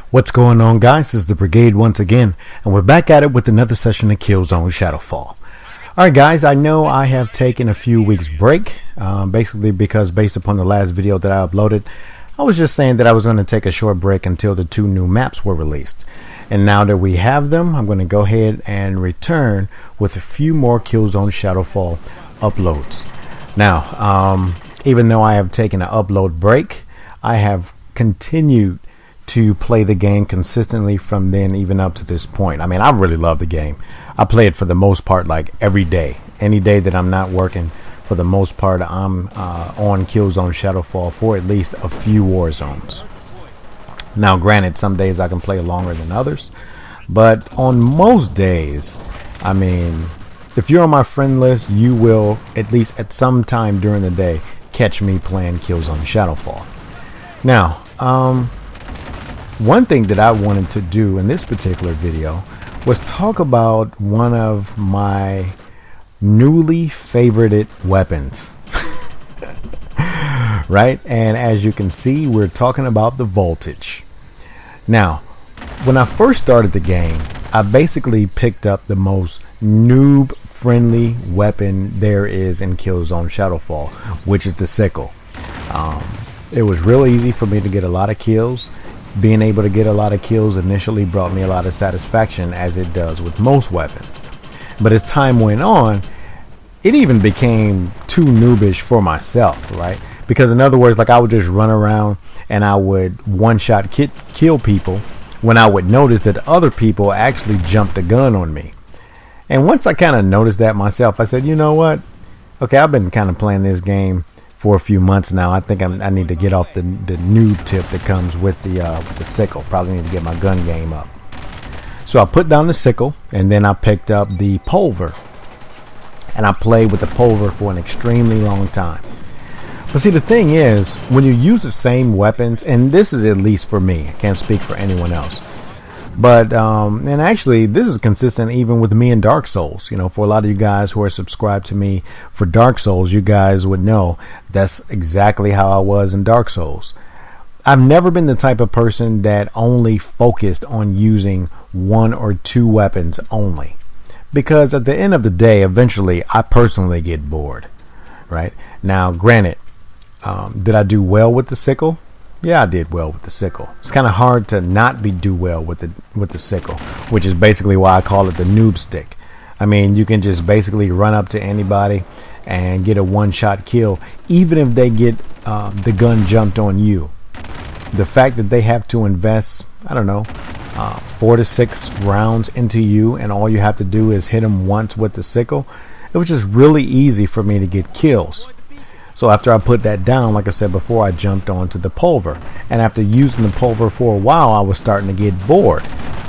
What's going on, guys? This is the Brigade once again, and we're back at it with another session of Killzone Shadow Fall. Alright guys, I know I have taken a few weeks break, basically because based upon the last video that I uploaded, I was just saying that I was going to take a short break until the two new maps were released. And now that we have them, I'm going to go ahead and return with a few more Killzone Shadow Fall uploads. Now, even though I have taken an upload break, I have continued to play the game consistently from then even up to this point. I mean, I really love the game. I play it for the most part like every day. Any day that I'm not working, for the most part, I'm on Killzone Shadow Fall for at least a few war zones. Now, granted, some days I can play longer than others, but on most days, I mean, if you're on my friend list, you will, at least at some time during the day, catch me playing Killzone Shadow Fall. Now, one thing that I wanted to do in this particular video was talk about one of my newly favorited weapons. Right? And as you can see, we're talking about the voltage. Now, when I first started the game, I basically picked up the most noob friendly weapon there is in Killzone Shadow Fall, which is the sickle. It was real easy for me to get a lot of kills. Being able to get a lot of kills initially brought me a lot of satisfaction, as it does with most weapons. But as time went on, it even became too noobish for myself, right? Because in other words, like, I would just run around and I would one-shot kill people when I would notice that other people actually jumped the gun on me. And once I kind of noticed that myself, I said, you know what? Okay, I've been kind of playing this game for a few months now. I think I need to get off the noob tip that comes with the sickle. Probably need to get my gun game up. So I put down the sickle, and then I picked up the pulver, and I played with the pulver for an extremely long time. But see, the thing is, when you use the same weapons, and this is at least for me, I can't speak for anyone else, but and actually this is consistent even with me in Dark Souls. You know, for a lot of you guys who are subscribed to me for Dark Souls, you guys would know that's exactly how I was in Dark Souls. I've never been the type of person that only focused on using one or two weapons only, because at the end of the day, eventually I personally get bored. Right? Now, granted, did I do well with the sickle? Yeah, I did well with the sickle. It's kind of hard to not do well with the sickle, which is basically why I call it the noob stick. I mean, you can just basically run up to anybody and get a one-shot kill, even if they get the gun jumped on you. The fact that they have to invest, I don't know, 4 to 6 rounds into you, and all you have to do is hit them once with the sickle, it was just really easy for me to get kills. So after I put that down, like I said before, I jumped onto the pulver. And after using the pulver for a while, I was starting to get bored,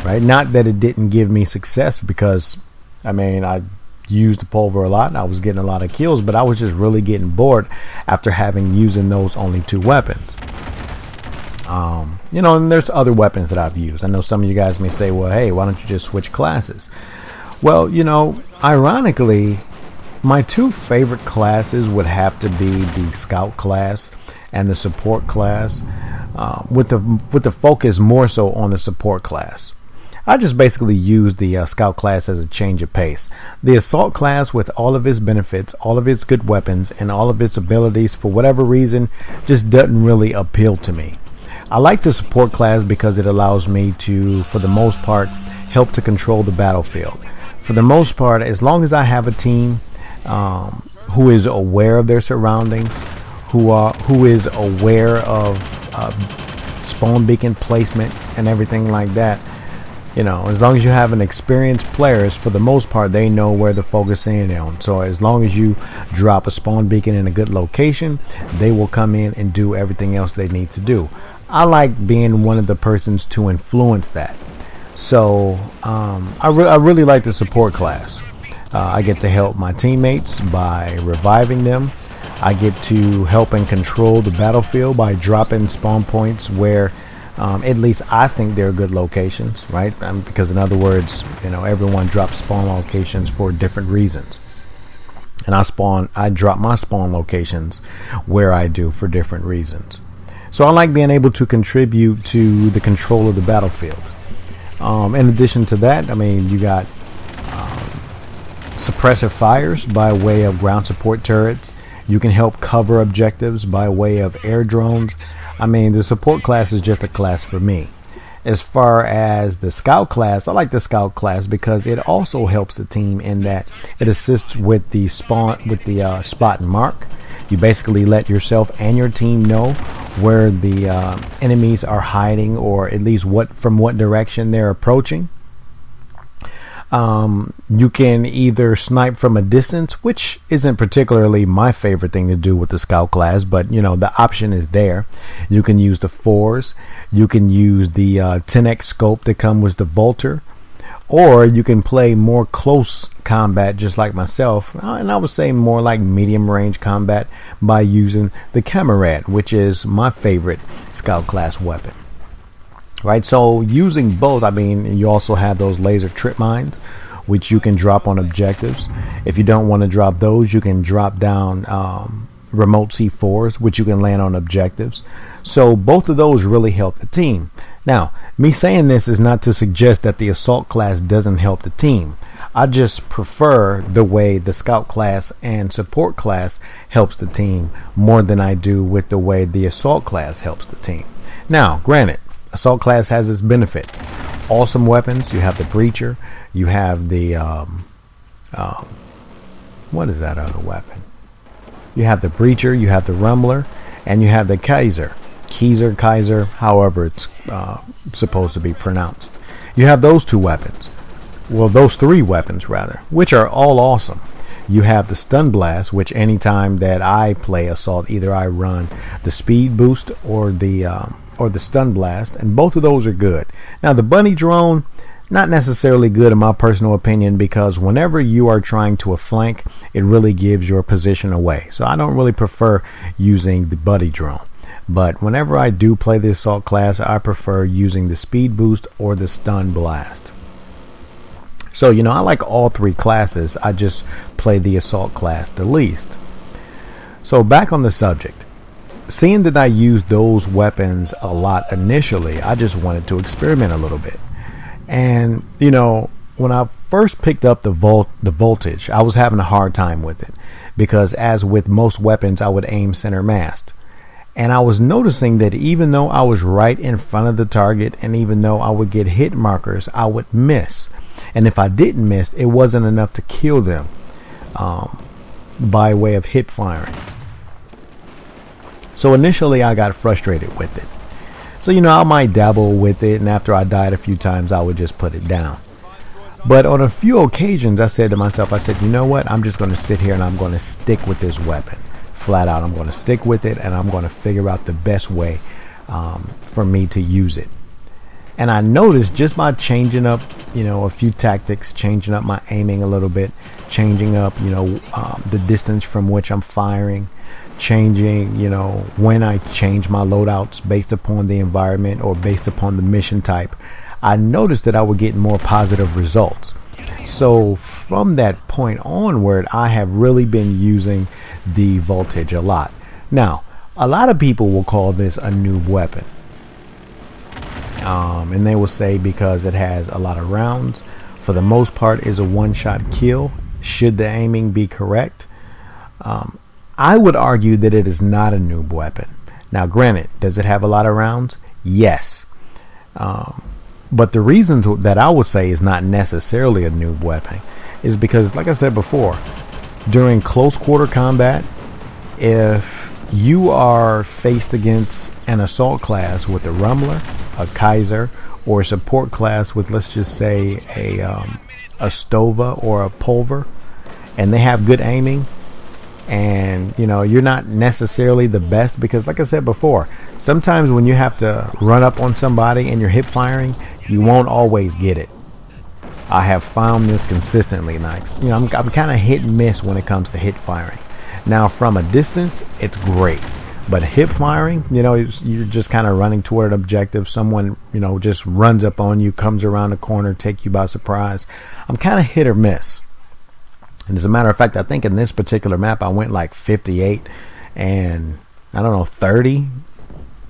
right? Not that it didn't give me success, because, I mean, I used the pulver a lot and I was getting a lot of kills, but I was just really getting bored after using those only two weapons. You know, and there's other weapons that I've used. I know some of you guys may say, well, hey, why don't you just switch classes? Well, you know, ironically, my two favorite classes would have to be the scout class and the support class, with the focus more so on the support class. I just basically use the scout class as a change of pace. The assault class, with all of its benefits, all of its good weapons, and all of its abilities, for whatever reason, just doesn't really appeal to me. I like the support class because it allows me to, for the most part, help to control the battlefield. For the most part, as long as I have a team who is aware of their surroundings, who is aware of spawn beacon placement and everything like that, you know, as long as you have an experienced players, for the most part, they know where to focus in on. So as long as you drop a spawn beacon in a good location, they will come in and do everything else they need to do. I like being one of the persons to influence that. So I really like the support class. I get to help my teammates by reviving them. I get to help and control the battlefield by dropping spawn points where at least I think they're good locations, right? Because in other words, you know, everyone drops spawn locations for different reasons. And I drop my spawn locations where I do for different reasons. So I like being able to contribute to the control of the battlefield. In addition to that, I mean, you got suppressive fires by way of ground support turrets. You can help cover objectives by way of air drones. I mean, the support class is just a class for me. As far as the scout class, I like the scout class because it also helps the team in that it assists with the spot and mark. You basically let yourself and your team know where the enemies are hiding, or at least from what direction they're approaching. You can either snipe from a distance, which isn't particularly my favorite thing to do with the scout class, but you know, the option is there. You can use the 4s, you can use the 10x scope that comes with the Volter, or you can play more close combat just like myself, and I would say more like medium range combat by using the Camarade, which is my favorite scout class weapon. Right, so using both, I mean, you also have those laser trip mines, which you can drop on objectives. If you don't want to drop those, you can drop down remote C4s, which you can land on objectives. So both of those really help the team. Now, me saying this is not to suggest that the assault class doesn't help the team. I just prefer the way the scout class and support class helps the team more than I do with the way the assault class helps the team. Now, granted, assault class has its benefits. Awesome weapons. You have the breacher. You have the what is that other weapon? You have the breacher. You have the rumbler, and you have the Kaiser, however it's supposed to be pronounced. You have those two weapons. Well, those three weapons rather, which are all awesome. You have the stun blast, which anytime that I play assault, either I run the speed boost or the stun blast, and both of those are good. Now the bunny drone, not necessarily good in my personal opinion, because whenever you are trying to flank, it really gives your position away. So I don't really prefer using the bunny drone. But whenever I do play the assault class, I prefer using the speed boost or the stun blast. So, you know, I like all three classes. I just play the assault class the least. So back on the subject. Seeing that I used those weapons a lot initially, I just wanted to experiment a little bit. And, you know, when I first picked up the voltage, I was having a hard time with it. Because as with most weapons, I would aim center mast. And I was noticing that even though I was right in front of the target, and even though I would get hit markers, I would miss. And if I didn't miss, it wasn't enough to kill them by way of hip firing. So initially I got frustrated with it. So, you know, I might dabble with it, and after I died a few times, I would just put it down. But on a few occasions, I said to myself, I said, you know what, I'm just going to sit here and I'm going to stick with this weapon. Flat out, I'm going to stick with it, and I'm going to figure out the best way for me to use it. And I noticed just by changing up, you know, a few tactics, changing up my aiming a little bit, changing up, you know, the distance from which I'm firing, changing, you know, when I change my loadouts based upon the environment or based upon the mission type, I noticed that I would get more positive results. So from that point onward, I have really been using the voltage a lot. Now, a lot of people will call this a noob weapon. And they will say because it has a lot of rounds, for the most part is a one-shot kill, should the aiming be correct. I would argue that it is not a noob weapon. Now granted, does it have a lot of rounds? Yes. But the reason that I would say is not necessarily a noob weapon is because, like I said before, during close quarter combat, if you are faced against an assault class with a rumbler, a Kaiser, or a support class with, let's just say, a Stova or a Pulver, and they have good aiming, and you know you're not necessarily the best, because like I said before, sometimes when you have to run up on somebody and you're hip firing, you won't always get it. I have found this consistently. Nice. You know, I'm kind of hit and miss when it comes to hip firing. Now from a distance, it's great. But hip firing, you know, you're just kind of running toward an objective. Someone, you know, just runs up on you, comes around the corner, take you by surprise. I'm kind of hit or miss. And as a matter of fact, I think in this particular map, I went like 58 and I don't know, 30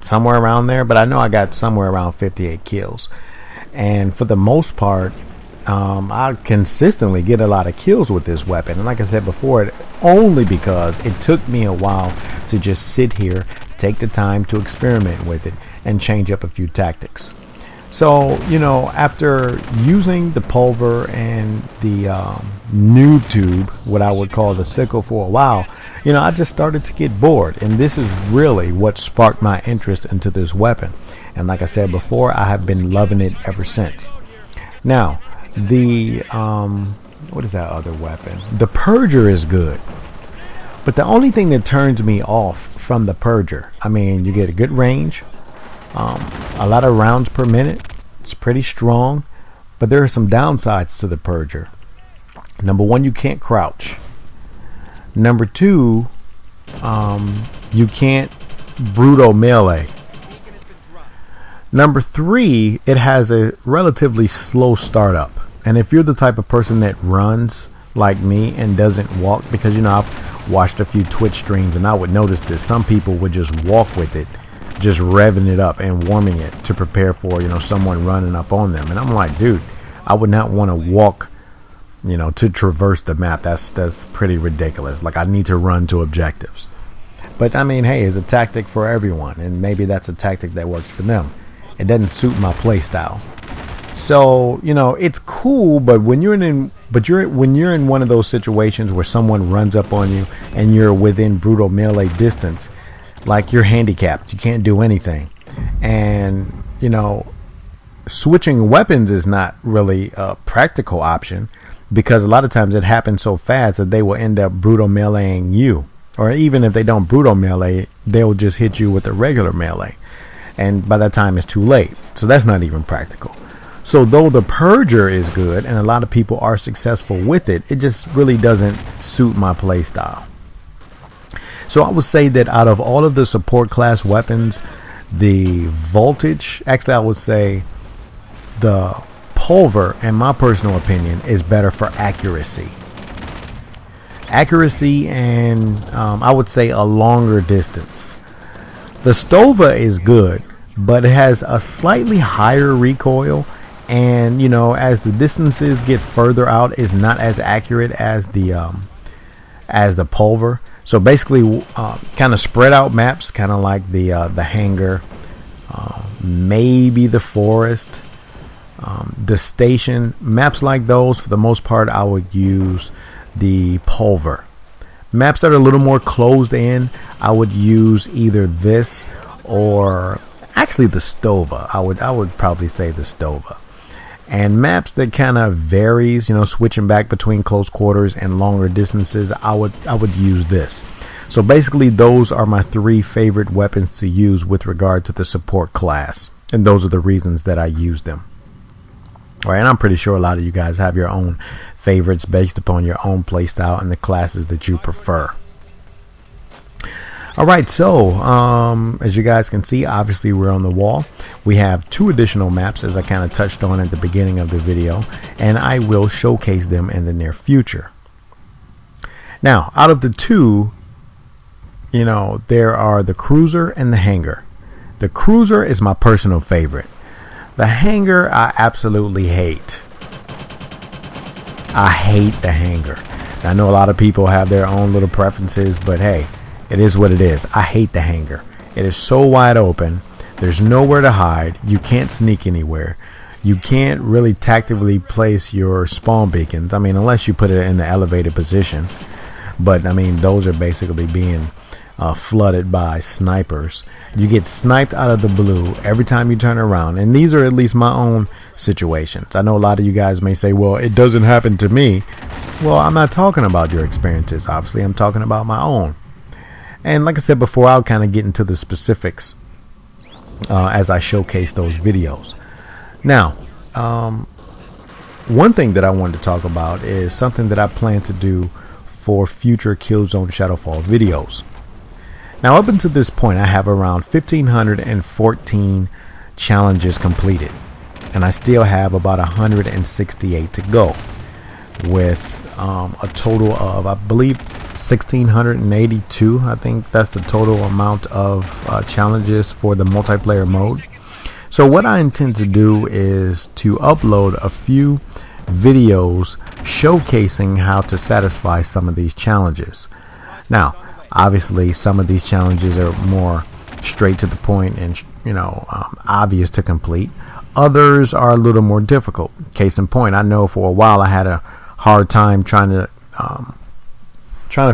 somewhere around there, but I know I got somewhere around 58 kills. And for the most part, I consistently get a lot of kills with this weapon. And like I said before, only because it took me a while to just sit here, take the time to experiment with it, and change up a few tactics. So, you know, after using the pulver and the noob tube, what I would call the sickle, for a while, you know, I just started to get bored. And this is really what sparked my interest into this weapon. And like I said before, I have been loving it ever since. Now, the what is that other weapon? The Purger is good, but the only thing that turns me off from the Purger, I mean, you get a good range, a lot of rounds per minute, it's pretty strong, but there are some downsides to the Purger. Number one, you can't crouch. Number two, you can't brutal melee. Number three, it has a relatively slow startup. And if you're the type of person that runs like me and doesn't walk, because, you know, I've watched a few Twitch streams and I would notice that some people would just walk with it, just revving it up and warming it to prepare for, you know, someone running up on them. And I'm like, dude, I would not want to walk, you know, to traverse the map. That's pretty ridiculous. Like, I need to run to objectives. But I mean, hey, it's a tactic for everyone, and maybe that's a tactic that works for them. It doesn't suit my play style. So, you know, it's cool, but when you're in one of those situations where someone runs up on you and you're within brutal melee distance, like, you're handicapped, you can't do anything. And, you know, switching weapons is not really a practical option, because a lot of times it happens so fast that they will end up brutal meleeing you. Or even if they don't brutal melee, they'll just hit you with a regular melee. And by that time, it's too late. So that's not even practical. So though the Purger is good and a lot of people are successful with it, it just really doesn't suit my play style. So I would say that out of all of the support class weapons, the voltage, actually I would say the pulver, in my personal opinion, is better for accuracy. Accuracy and I would say a longer distance. The Stova is good, but it has a slightly higher recoil, and, you know, as the distances get further out, is not as accurate as the pulver. So basically, kind of spread out maps, kind of like the hangar, maybe the forest, the station, maps like those. For the most part, I would use the pulver. Maps that are a little more closed in, I would use either this or actually the Stova. I would probably say the Stova. And maps that kind of varies, you know, switching back between close quarters and longer distances, I would use this. So basically, those are my three favorite weapons to use with regard to the support class, and those are the reasons that I use them. All right, and I'm pretty sure a lot of you guys have your own favorites based upon your own playstyle and the classes that you prefer. All right, so as you guys can see, obviously we're on the wall. We have two additional maps, as I kind of touched on at the beginning of the video, and I will showcase them in the near future. Now, out of the two, you know, there are the Cruiser and the Hangar. The Cruiser is my personal favorite. The Hangar I absolutely hate. I hate the Hangar. I know a lot of people have their own little preferences, but hey, it is what it is. I hate the Hangar. It is so wide open. There's nowhere to hide. You can't sneak anywhere. You can't really tactically place your spawn beacons. I mean, unless you put it in the elevated position. But I mean, those are basically being flooded by snipers. You get sniped out of the blue every time you turn around. And these are at least my own situations. I know a lot of you guys may say, well, it doesn't happen to me. Well, I'm not talking about your experiences. Obviously, I'm talking about my own. And like I said before, I'll kind of get into the specifics as I showcase those videos. Now, one thing that I wanted to talk about is something that I plan to do for future Killzone Shadow Fall videos. Now, up until this point, I have around 1,514 challenges completed, and I still have about 168 to go, with a total of, I believe, 1682. I think that's the total amount of challenges for the multiplayer mode. So what I intend to do is to upload a few videos showcasing how to satisfy some of these challenges. Now, obviously, some of these challenges are more straight to the point and obvious to complete. Others are a little more difficult. Case in point, I know for a while I had a hard time trying to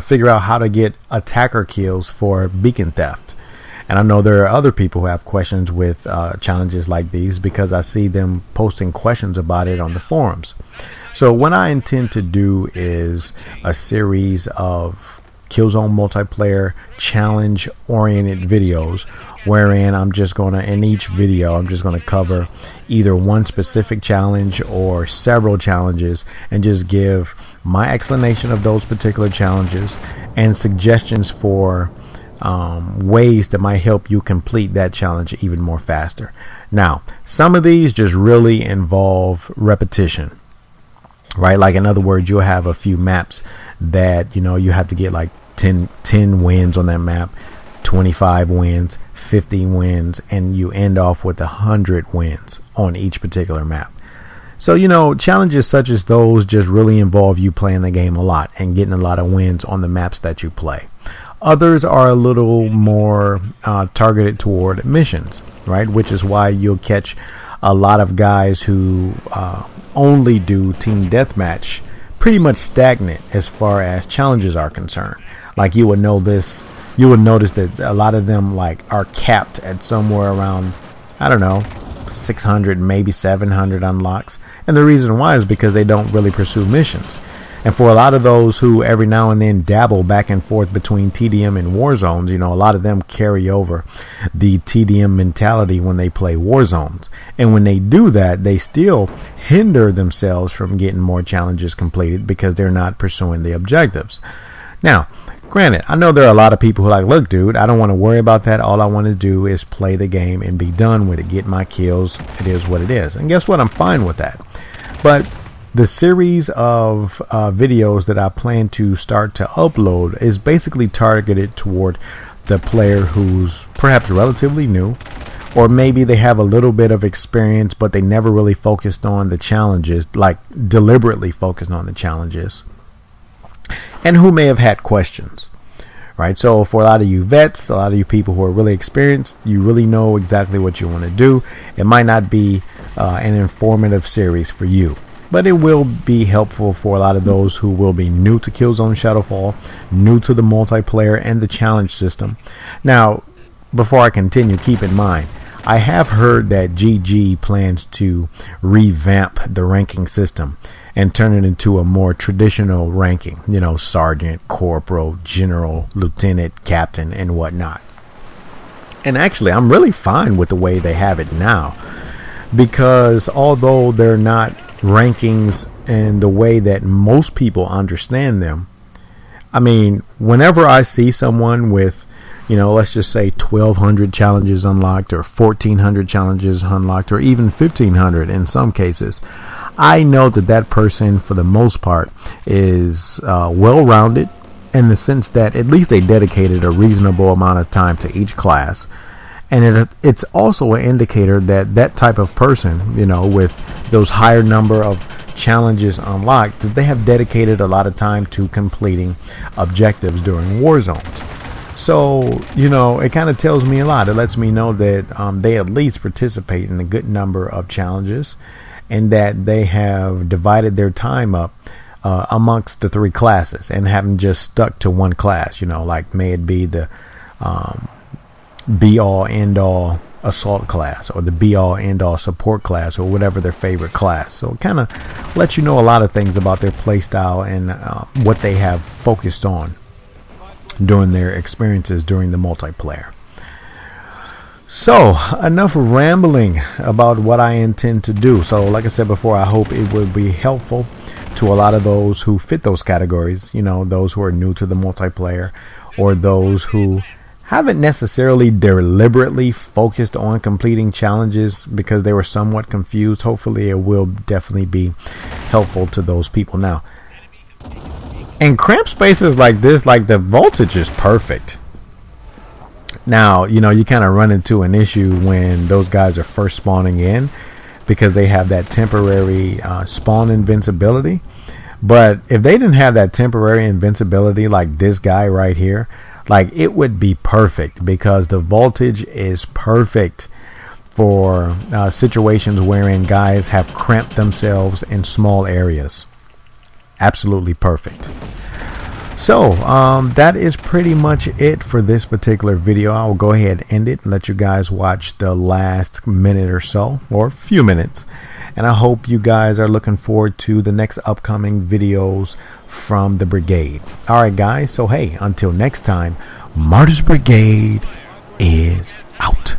figure out how to get attacker kills for beacon theft. And I know there are other people who have questions with challenges like these because I see them posting questions about it on the forums. So what I intend to do is a series of Killzone multiplayer challenge oriented videos wherein I'm just going to, in each video, I'm just going to cover either one specific challenge or several challenges and just give my explanation of those particular challenges and suggestions for ways that might help you complete that challenge even more faster. Now, some of these just really involve repetition, right? Like, in other words, you'll have a few maps that, you have to get like 10 wins on that map, 25 wins, 50 wins, and you end off with 100 wins on each particular map. So, challenges such as those just really involve you playing the game a lot and getting a lot of wins on the maps that you play. Others are a little more targeted toward missions, right? Which is why you'll catch a lot of guys who only do team deathmatch pretty much stagnant as far as challenges are concerned. Like, you would notice that a lot of them are capped at somewhere around, I don't know, 600, maybe 700 unlocks. And the reason why is because they don't really pursue missions. And for a lot of those who every now and then dabble back and forth between TDM and Warzones, a lot of them carry over the TDM mentality when they play Warzones. And when they do that, they still hinder themselves from getting more challenges completed because they're not pursuing the objectives. Now, granted, I know there are a lot of people who are like, look, dude, I don't want to worry about that. All I want to do is play the game and be done with it, get my kills. It is what it is. And guess what? I'm fine with that. But the series of videos that I plan to start to upload is basically targeted toward the player who's perhaps relatively new, or maybe they have a little bit of experience, but they never really focused on the challenges, like deliberately focused on the challenges, and who may have had questions, right? So for a lot of you vets, a lot of you people who are really experienced, you really know exactly what you want to do. It might not be an informative series for you, but it will be helpful for a lot of those who will be new to Killzone Shadow Fall, new to the multiplayer and the challenge system. Now, before I continue, keep in mind, I have heard that GG plans to revamp the ranking system and turn it into a more traditional ranking, sergeant, corporal, general, lieutenant, captain, and whatnot. And actually, I'm really fine with the way they have it now, because although they're not rankings in the way that most people understand them, I mean, whenever I see someone with, let's just say 1,200 challenges unlocked, or 1,400 challenges unlocked, or even 1,500 in some cases, I know that person, for the most part, is well-rounded in the sense that at least they dedicated a reasonable amount of time to each class. And it's also an indicator that type of person, with those higher number of challenges unlocked, that they have dedicated a lot of time to completing objectives during war zones. So, it kind of tells me a lot. It lets me know that they at least participate in a good number of challenges, and that they have divided their time up amongst the three classes and haven't just stuck to one class, like may it be the be-all, end-all assault class, or the be-all, end-all support class, or whatever their favorite class. So it kind of lets you know a lot of things about their play style and what they have focused on during their experiences during the multiplayer. So, enough rambling about what I intend to do. So, like I said before, I hope it will be helpful to a lot of those who fit those categories, those who are new to the multiplayer, or those who haven't necessarily deliberately focused on completing challenges because they were somewhat confused. Hopefully it will definitely be helpful to those people. Now, In cramped spaces like this, like the voltage is perfect. Now, you know, you kind of run into an issue when those guys are first spawning in because they have that temporary spawn invincibility. But if they didn't have that temporary invincibility like this guy right here, like it would be perfect because the voltage is perfect for situations wherein guys have cramped themselves in small areas. Absolutely perfect. So that is pretty much it for this particular video. I will go ahead and end it and let you guys watch the last minute or so, or few minutes. And I hope you guys are looking forward to the next upcoming videos from the brigade. Alright guys, so hey, until next time, Martyrs Brigade is out.